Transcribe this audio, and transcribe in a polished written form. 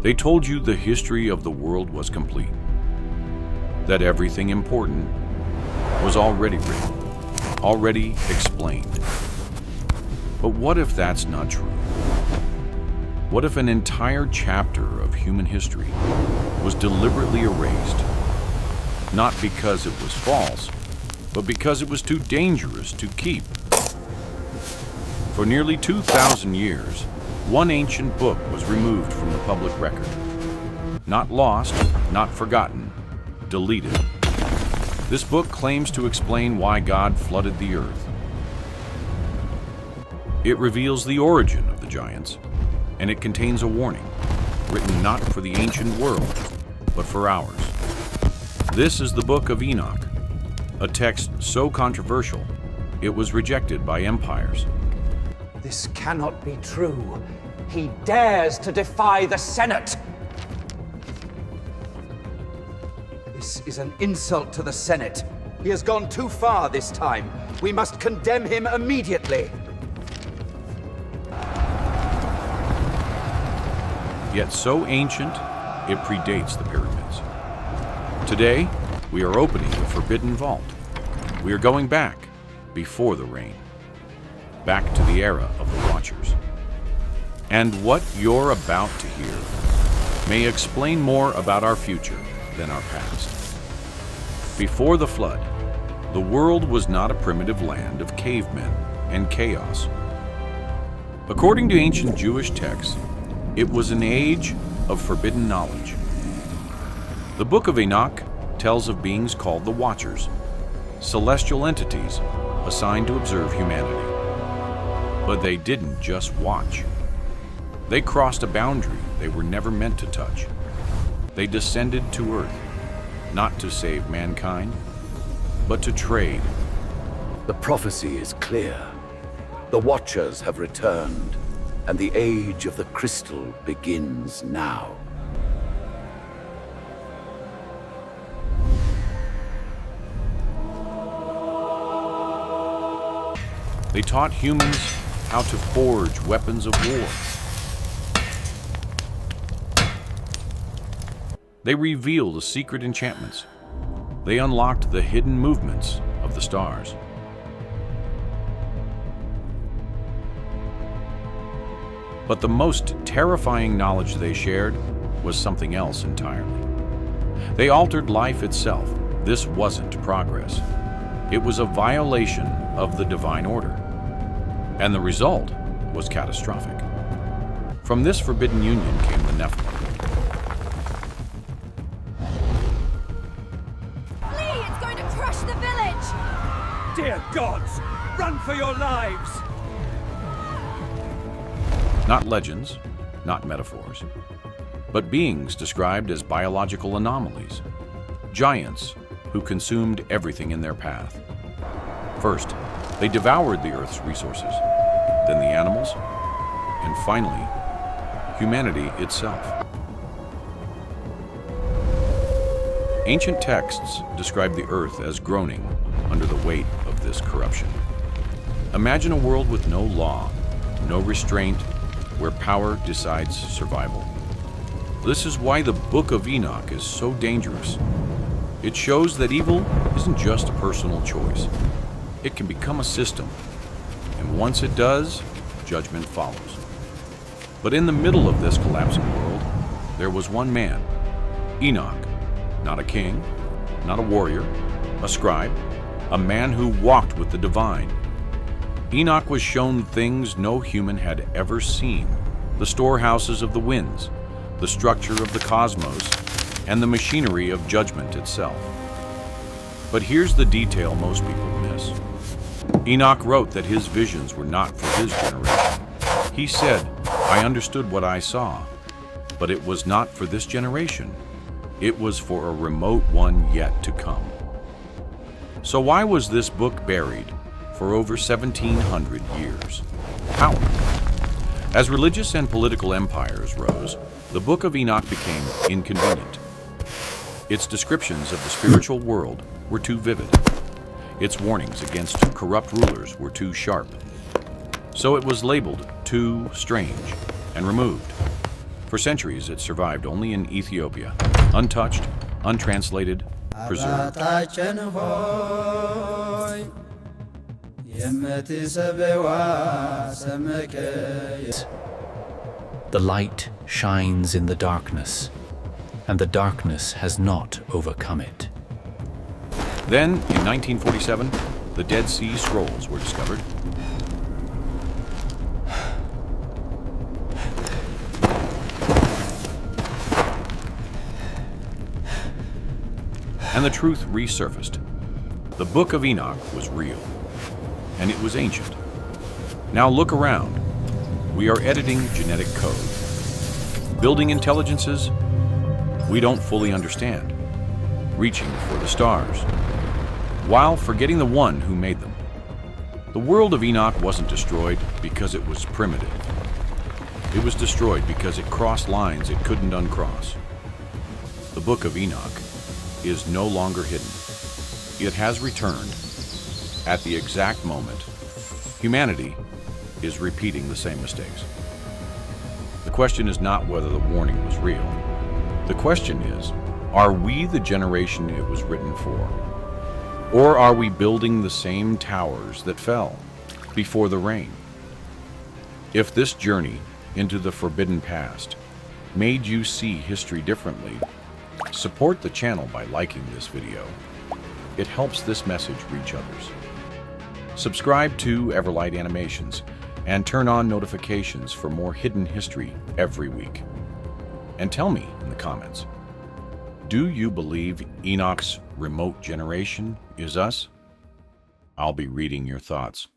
They told you the history of the world was complete, that everything important was already written, already explained. But what if that's not true? What if an entire chapter of human history was deliberately erased, not because it was false, but because it was too dangerous to keep? For nearly 2,000 years, one ancient book was removed from the public record. Not lost, not forgotten, deleted. This book claims to explain why God flooded the earth. It reveals the origin of the giants, and it contains a warning, written not for the ancient world, but for ours. This is the Book of Enoch, a text so controversial, it was rejected by empires. This cannot be true. He dares to defy the Senate. This is an insult to the Senate. He has gone too far this time. We must condemn him immediately. Yet so ancient, it predates the pyramids. Today, we are opening the forbidden vault. We are going back before the rain, back to the era of the Watchers. And what you're about to hear may explain more about our future than our past. Before the flood, the world was not a primitive land of cavemen and chaos. According to ancient Jewish texts, it was an age of forbidden knowledge. The Book of Enoch tells of beings called the Watchers, celestial entities assigned to observe humanity. But they didn't just watch. They crossed a boundary they were never meant to touch. They descended to earth, not to save mankind, but to trade. The prophecy is clear. The Watchers have returned, and the age of the crystal begins now. They taught humans how to forge weapons of war. They revealed the secret enchantments. They unlocked the hidden movements of the stars. But the most terrifying knowledge they shared was something else entirely. They altered life itself. This wasn't progress. It was a violation of the divine order. And the result was catastrophic. From this forbidden union came the Nephilim. Flee! It's going to crush the village! Dear gods, run for your lives! Not legends, not metaphors, but beings described as biological anomalies, giants who consumed everything in their path. First, they devoured the Earth's resources, then the animals, and finally, humanity itself. Ancient texts describe the Earth as groaning under the weight of this corruption. Imagine a world with no law, no restraint, where power decides survival. This is why the Book of Enoch is so dangerous. It shows that evil isn't just a personal choice. It can become a system, and once it does, judgment follows. But in the middle of this collapsing world, there was one man, Enoch, not a king, not a warrior, a scribe, a man who walked with the divine. Enoch was shown things no human had ever seen, the storehouses of the winds, the structure of the cosmos, and the machinery of judgment itself. But here's the detail most people miss. Enoch wrote that his visions were not for his generation. He said, "I understood what I saw, but it was not for this generation. It was for a remote one yet to come." So why was this book buried for over 1,700 years? How? As religious and political empires rose, the Book of Enoch became inconvenient. Its descriptions of the spiritual world were too vivid. Its warnings against corrupt rulers were too sharp. So it was labeled too strange and removed. For centuries, it survived only in Ethiopia, untouched, untranslated, preserved. The light shines in the darkness, and the darkness has not overcome it. Then, in 1947, the Dead Sea Scrolls were discovered. And the truth resurfaced. The Book of Enoch was real, and it was ancient. Now look around. We are editing genetic code, building intelligences we don't fully understand, reaching for the stars, while forgetting the one who made them. The world of Enoch wasn't destroyed because it was primitive. It was destroyed because it crossed lines it couldn't uncross. The Book of Enoch is no longer hidden. It has returned at the exact moment humanity is repeating the same mistakes. The question is not whether the warning was real. The question is, are we the generation it was written for? Or are we building the same towers that fell before the rain? If this journey into the forbidden past made you see history differently, support the channel by liking this video. It helps this message reach others. Subscribe to Everlight Animations and turn on notifications for more hidden history every week. And tell me in the comments, do you believe Enoch's remote generation is us? I'll be reading your thoughts.